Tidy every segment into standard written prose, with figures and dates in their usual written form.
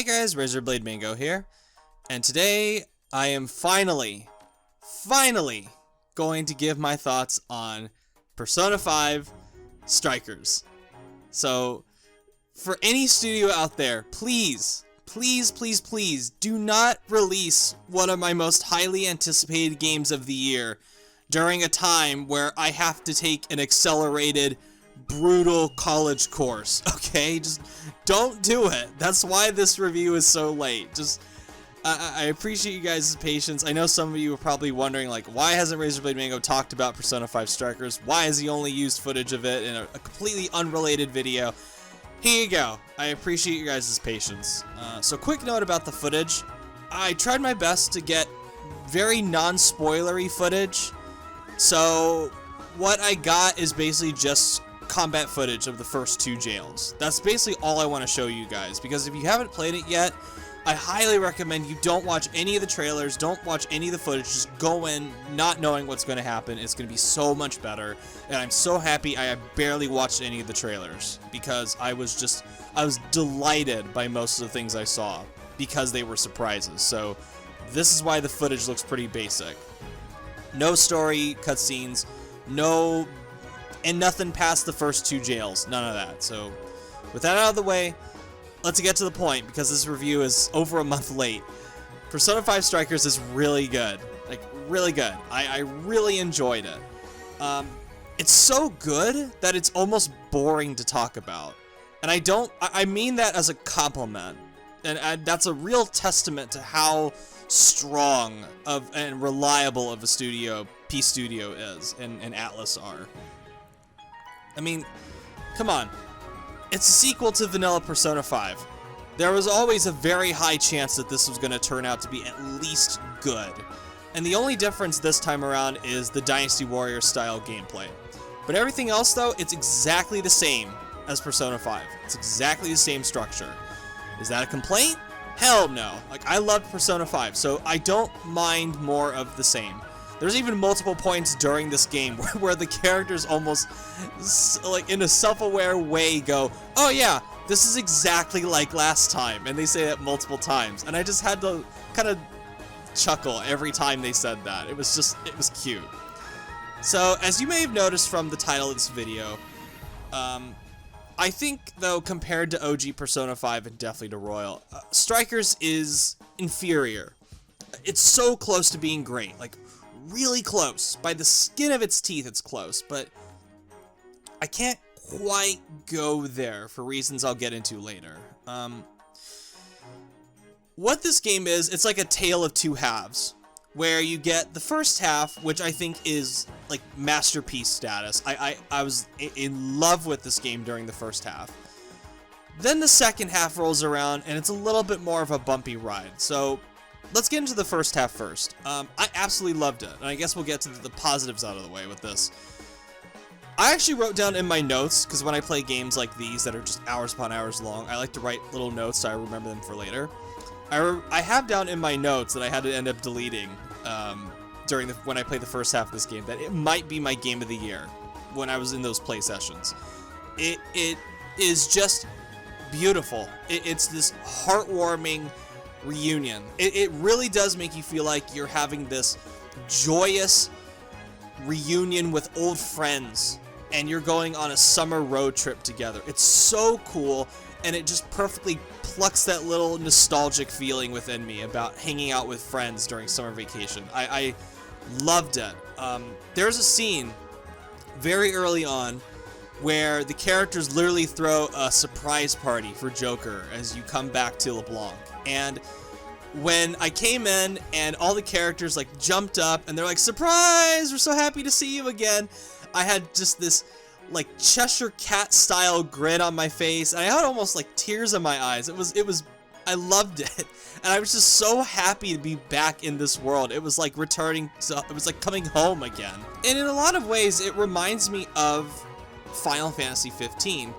Hey guys, Razorblade Mango here, and today I am finally going to give my thoughts on Persona 5 Strikers. So, for any studio out there, please do not release one of my most highly anticipated games of the year during a time where I have to take an accelerated, brutal college course, okay? Just don't do it. That's why this review is so late. Just, I appreciate you guys' patience. I know some of you are probably wondering, like, why hasn't Razorblade Mango talked about Persona 5 Strikers? Why has he only used footage of it in a completely unrelated video? Here you go. I appreciate you guys' patience. So quick note about the footage. I tried my best to get very non-spoilery footage. So what I got is basically just combat footage of the first two jails. That's basically all I want to show you guys, because if you haven't played it yet, I highly recommend you don't watch any of the trailers, don't watch any of the footage, just go in not knowing what's going to happen. It's going to be so much better, and I'm so happy I barely watched any of the trailers, because I was delighted by most of the things I saw, because they were surprises. So this is why the footage looks pretty basic. No story cutscenes, and nothing past the first two jails, none of that. So with that out of the way, let's get to the point, because this review is over a month late. Persona 5 Strikers is really good. Like, really good. I really enjoyed it. It's so good that it's almost boring to talk about. And I mean that as a compliment. And that's a real testament to how strong and reliable of a studio P Studio is, and Atlus are. I mean, come on. It's a sequel to Vanilla Persona 5. There was always a very high chance that this was going to turn out to be at least good. And the only difference this time around is the Dynasty Warriors style gameplay. But everything else, though, it's exactly the same as Persona 5. It's exactly the same structure. Is that a complaint? Hell no. Like, I loved Persona 5, so I don't mind more of the same. There's even multiple points during this game where the characters almost, like, in a self-aware way go, oh yeah, this is exactly like last time, and they say that multiple times, and I just had to kind of chuckle every time they said that. It was cute. So, as you may have noticed from the title of this video, I think, though, compared to OG Persona 5 and definitely to Royal, Strikers is inferior. It's so close to being great, like, really close. By the skin of its teeth, it's close, but I can't quite go there for reasons I'll get into later. What this game is, it's like a tale of two halves, where you get the first half, which I think is like masterpiece status. I was in love with this game during the first half. Then the second half rolls around, and it's a little bit more of a bumpy ride. So let's get into the first half first. I absolutely loved it, and I guess we'll get to the positives out of the way with this. I actually wrote down in my notes, because when I play games like these that are just hours upon hours long, I like to write little notes so I remember them for later. I have down in my notes that I had to end up deleting when I played the first half of this game, that it might be my game of the year when I was in those play sessions. It is just beautiful. It's this heartwarming reunion. It really does make you feel like you're having this joyous reunion with old friends, and you're going on a summer road trip together. It's so cool, and it just perfectly plucks that little nostalgic feeling within me about hanging out with friends during summer vacation. I loved it. There's a scene very early on where the characters literally throw a surprise party for Joker as you come back to LeBlanc. And when I came in and all the characters like jumped up and they're like, surprise, we're so happy to see you again, I had just this like Cheshire Cat style grin on my face, and I had almost like tears in my eyes. I loved it, and I was just so happy to be back in this world. It was like it was like coming home again. And in a lot of ways, it reminds me of Final Fantasy 15.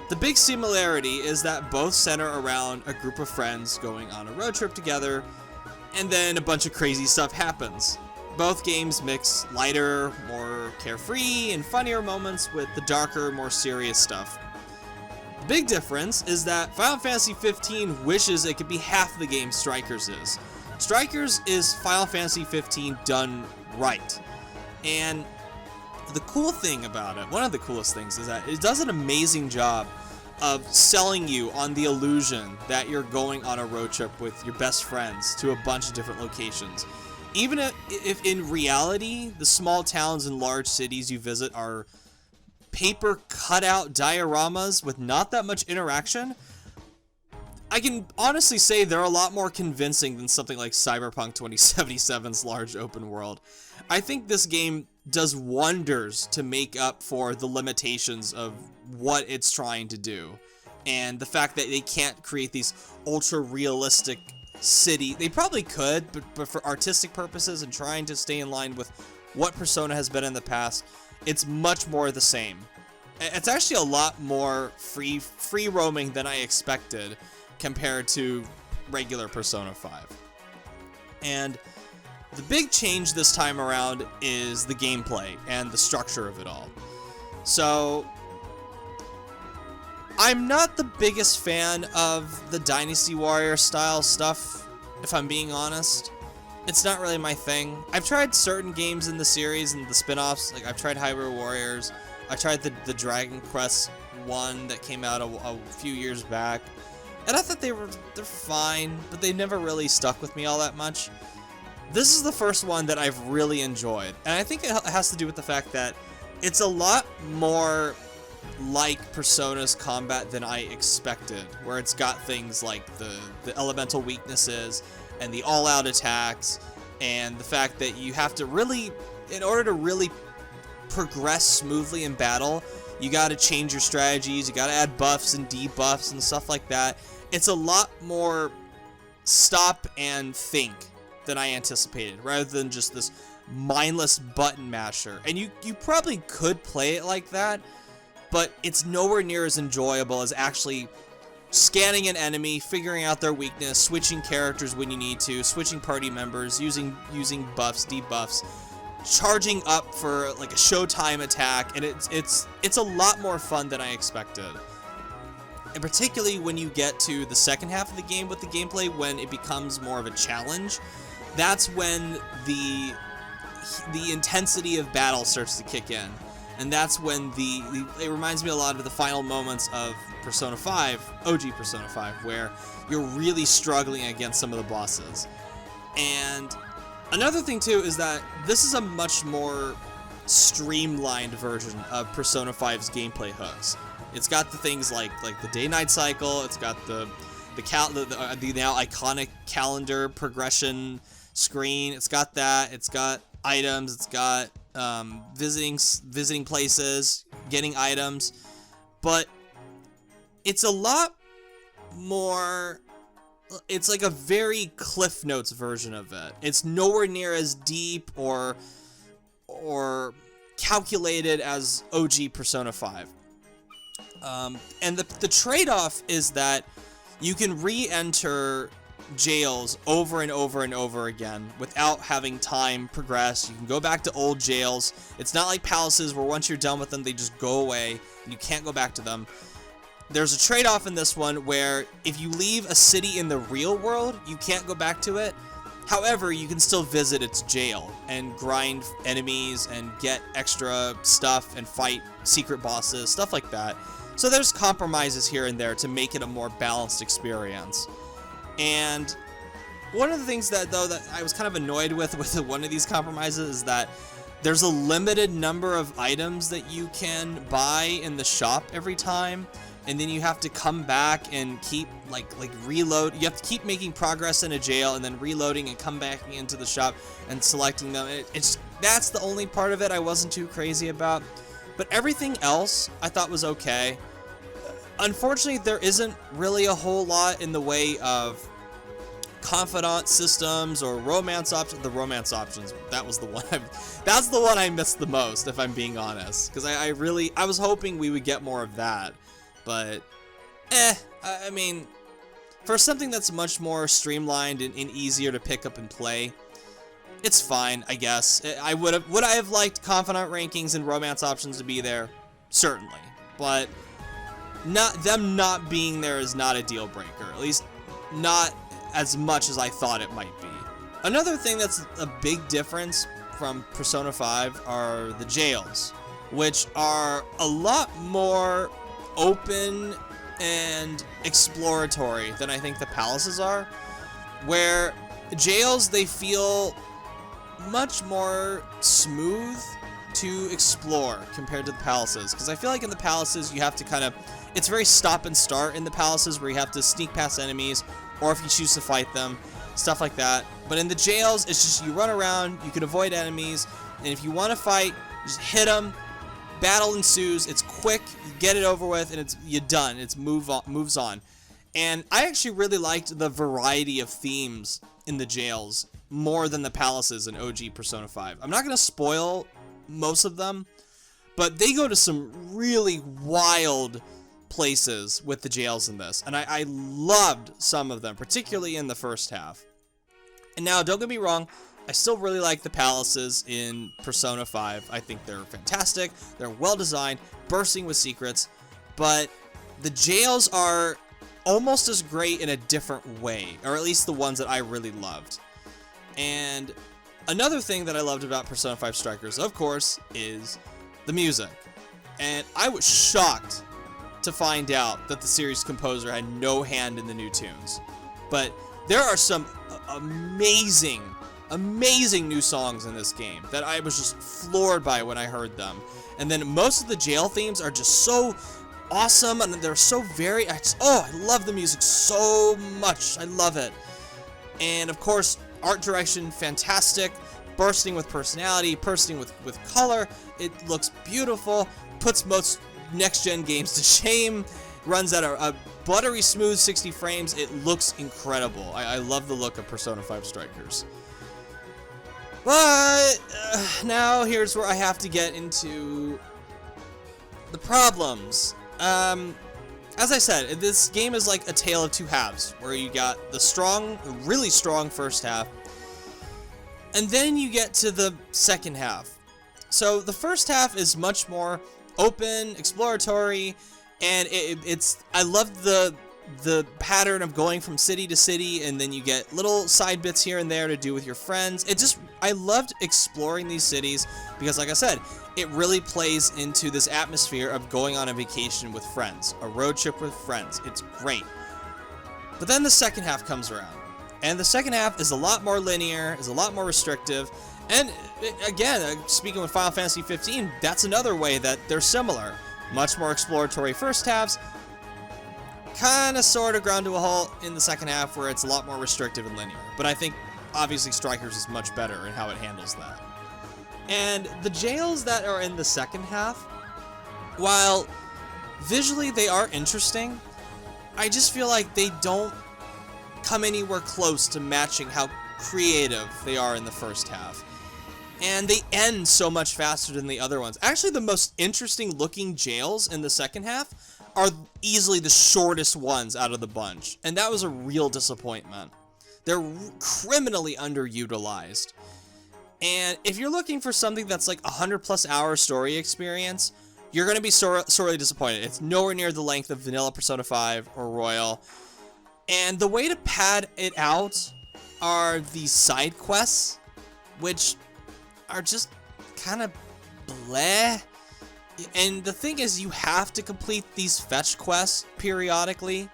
The big similarity is that both center around a group of friends going on a road trip together, and then a bunch of crazy stuff happens. Both games mix lighter, more carefree, and funnier moments with the darker, more serious stuff. The big difference is that Final Fantasy 15 wishes it could be half the game Strikers is. Strikers is Final Fantasy 15 done right. And the cool thing about it, one of the coolest things, is that it does an amazing job of selling you on the illusion that you're going on a road trip with your best friends to a bunch of different locations. Even if in reality, the small towns and large cities you visit are paper cutout dioramas with not that much interaction, I can honestly say they're a lot more convincing than something like Cyberpunk 2077's large open world. I think this game does wonders to make up for the limitations of what it's trying to do. And the fact that they can't create these ultra realistic city. They probably could, but for artistic purposes and trying to stay in line with what Persona has been in the past, it's much more the same. It's actually a lot more free roaming than I expected compared to regular Persona 5. And the big change this time around is the gameplay and the structure of it all. So, I'm not the biggest fan of the Dynasty Warrior style stuff, if I'm being honest. It's not really my thing. I've tried certain games in the series and the spin-offs, like I've tried Hyrule Warriors, I tried the Dragon Quest one that came out a few years back, and I thought they're fine, but they never really stuck with me all that much. This is the first one that I've really enjoyed, and I think it has to do with the fact that it's a lot more like Persona's combat than I expected, where it's got things like the elemental weaknesses and the all-out attacks, and the fact that you have to really, in order to really progress smoothly in battle, you gotta change your strategies, you gotta add buffs and debuffs and stuff like that. It's a lot more stop and think than I anticipated, rather than just this mindless button masher. And you probably could play it like that, but it's nowhere near as enjoyable as actually scanning an enemy, figuring out their weakness, switching characters when you need to, switching party members, using buffs, debuffs, charging up for like a showtime attack, and it's a lot more fun than I expected. And particularly when you get to the second half of the game with the gameplay, when it becomes more of a challenge, that's when the intensity of battle starts to kick in. And that's when it reminds me a lot of the final moments of Persona 5, OG Persona 5, where you're really struggling against some of the bosses. And another thing too is that this is a much more streamlined version of Persona 5's gameplay hooks. It's got the things like the day-night cycle, it's got the now iconic calendar progression screen, it's got that, it's got items, it's got visiting places, getting items, but it's a lot more, it's like a very Cliff Notes version of it. It's nowhere near as deep or calculated as OG Persona 5. And the trade-off is that you can re-enter jails over and over and over again without having time progress. You can go back to old jails. It's not like palaces where once you're done with them, they just go away and you can't go back to them. There's a trade-off in this one where if you leave a city in the real world, you can't go back to it. However, you can still visit its jail and grind enemies and get extra stuff and fight secret bosses, stuff like that. So there's compromises here and there to make it a more balanced experience. And one of the things that I was kind of annoyed with one of these compromises is that there's a limited number of items that you can buy in the shop every time, and then you have to come back and keep like reload. You have to keep making progress in a jail and then reloading and come back into the shop and selecting them. That's the only part of it I wasn't too crazy about, but everything else I thought was okay. Unfortunately, there isn't really a whole lot in the way of confidant systems or romance options. The romance options, that was the one. That's the one I missed the most, if I'm being honest, because I was hoping we would get more of that, but I mean, for something that's much more streamlined and easier to pick up and play, it's fine, I guess. Would I have liked confidant rankings and romance options to be there? Certainly, but not being there is not a deal breaker, at least not as much as I thought it might be. Another thing that's a big difference from Persona 5 are the jails, which are a lot more open and exploratory than I think the palaces are, where jails, they feel much more smooth to explore compared to the palaces, because I feel like in the palaces you have to kind of, it's very stop and start in the palaces, where you have to sneak past enemies, or if you choose to fight them, stuff like that. But in the jails, it's just you run around, you can avoid enemies, and if you want to fight, just hit them, battle ensues, it's quick, you get it over with, and you're done, it's moves on. And I actually really liked the variety of themes in the jails more than the palaces in OG Persona 5. I'm not going to spoil most of them, but they go to some really wild places with the jails in this, and I loved some of them, particularly in the first half. And now, don't get me wrong, I still really like the palaces in Persona 5. I think they're fantastic, they're well designed, bursting with secrets, but the jails are almost as great in a different way, or at least the ones that I really loved. And another thing that I loved about Persona 5 Strikers, of course, is the music. And I was shocked to find out that the series composer had no hand in the new tunes. But there are some amazing new songs in this game that I was just floored by when I heard them. And then most of the jail themes are just so awesome, and they're so I love the music so much. I love it. And of course, art direction, fantastic, bursting with personality, bursting with color. It looks beautiful, puts most next-gen games to shame, runs at a buttery smooth 60 frames. It looks incredible. I love the look of Persona 5 Strikers. But now here's where I have to get into the problems. As I said, this game is like a tale of two halves, where you got the really strong first half, and then you get to the second half. So the first half is much more open, exploratory, and I love the pattern of going from city to city, and then you get little side bits here and there to do with your friends. I loved exploring these cities because, like I said, it really plays into this atmosphere of going on a vacation with friends, a road trip with friends. It's great. But then the second half comes around, and the second half is a lot more linear, is a lot more restrictive, and again, speaking with Final Fantasy 15, that's another way that they're similar. Much more exploratory first halves, kind of sort of ground to a halt in the second half, where it's a lot more restrictive and linear. But I think, obviously, Strikers is much better in how it handles that. And the jails that are in the second half, while visually they are interesting, I just feel like they don't come anywhere close to matching how creative they are in the first half. And they end so much faster than the other ones. Actually, the most interesting looking jails in the second half are easily the shortest ones out of the bunch. And that was a real disappointment. They're criminally underutilized. And if you're looking for something that's like 100+ hour story experience, you're going to be sorely disappointed. It's nowhere near the length of vanilla Persona 5 or Royal. And the way to pad it out are these side quests, which are just kind of bleh. And the thing is, you have to complete these fetch quests periodically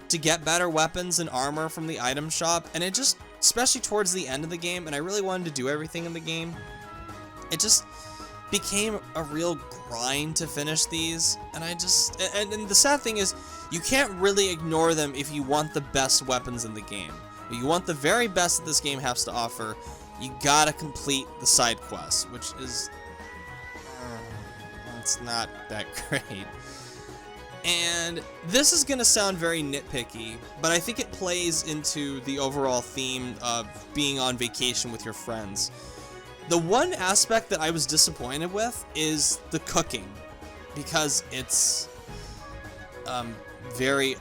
to get better weapons and armor from the item shop, and it just, especially towards the end of the game, and I really wanted to do everything in the game, it just became a real grind to finish these, and and the sad thing is, you can't really ignore them if you want the best weapons in the game. If you want the very best that this game has to offer, you gotta complete the side quests, which is, it's not that great. And this is gonna sound very nitpicky, but I think it plays into the overall theme of being on vacation with your friends. The one aspect that I was disappointed with is the cooking, because it's very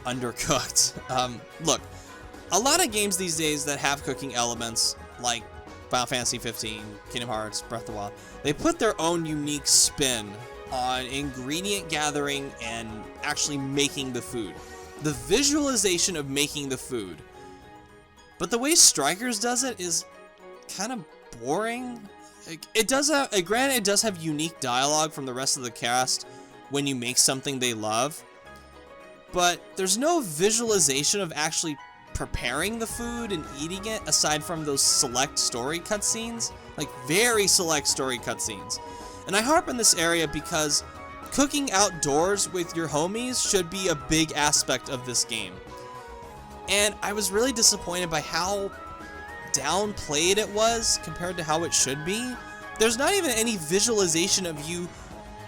undercooked. Look, a lot of games these days that have cooking elements, like Final Fantasy 15, Kingdom Hearts, Breath of the Wild, they put their own unique spin on ingredient gathering and actually making the food. The visualization of making the food. But the way Strikers does it is kind of boring. It does have, granted, it does have unique dialogue from the rest of the cast when you make something they love, but there's no visualization of actually preparing the food and eating it aside from those select story cutscenes, like very select story cutscenes. And I harp on this area because cooking outdoors with your homies should be a big aspect of this game. And I was really disappointed by how downplayed it was compared to how it should be. There's not even any visualization of you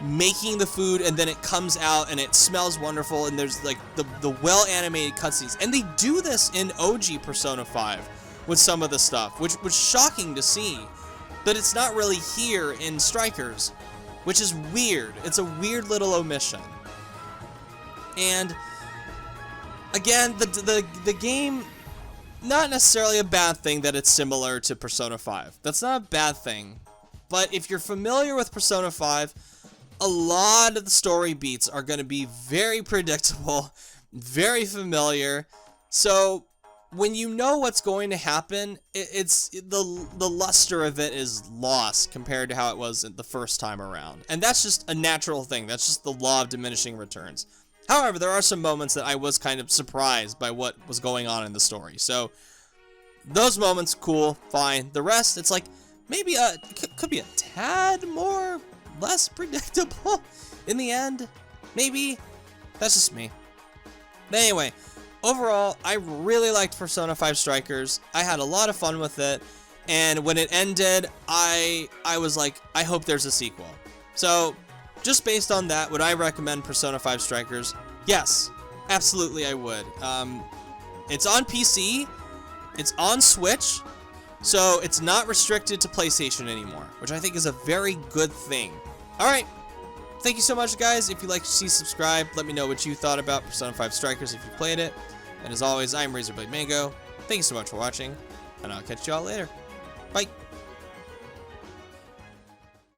making the food and then it comes out and it smells wonderful and there's like the well-animated cutscenes. And they do this in OG Persona 5 with some of the stuff, which was shocking to see. But it's not really here in Strikers, which is weird. It's a weird little omission. And again, the game, not necessarily a bad thing that it's similar to Persona 5. That's not a bad thing. But if you're familiar with Persona 5, a lot of the story beats are going to be very predictable, very familiar. So when you know what's going to happen, it's the luster of it is lost compared to how it was the first time around. And that's just a natural thing. That's just the law of diminishing returns. However, there are some moments that I was kind of surprised by what was going on in the story. So those moments, cool, fine. The rest, it's like maybe could be a tad more, less predictable in the end. Maybe. That's just me. But anyway, overall, I really liked Persona 5 Strikers. I had a lot of fun with it. And when it ended, I was like, I hope there's a sequel. So just based on that, would I recommend Persona 5 Strikers? Yes, absolutely I would. It's on PC, it's on Switch, so it's not restricted to PlayStation anymore, which I think is a very good thing. Alright, thank you so much, guys. If you'd like to see, subscribe. Let me know what you thought about Persona 5 Strikers if you played it. And as always, I'm Razorblade Mango. Thank you so much for watching, and I'll catch you all later. Bye.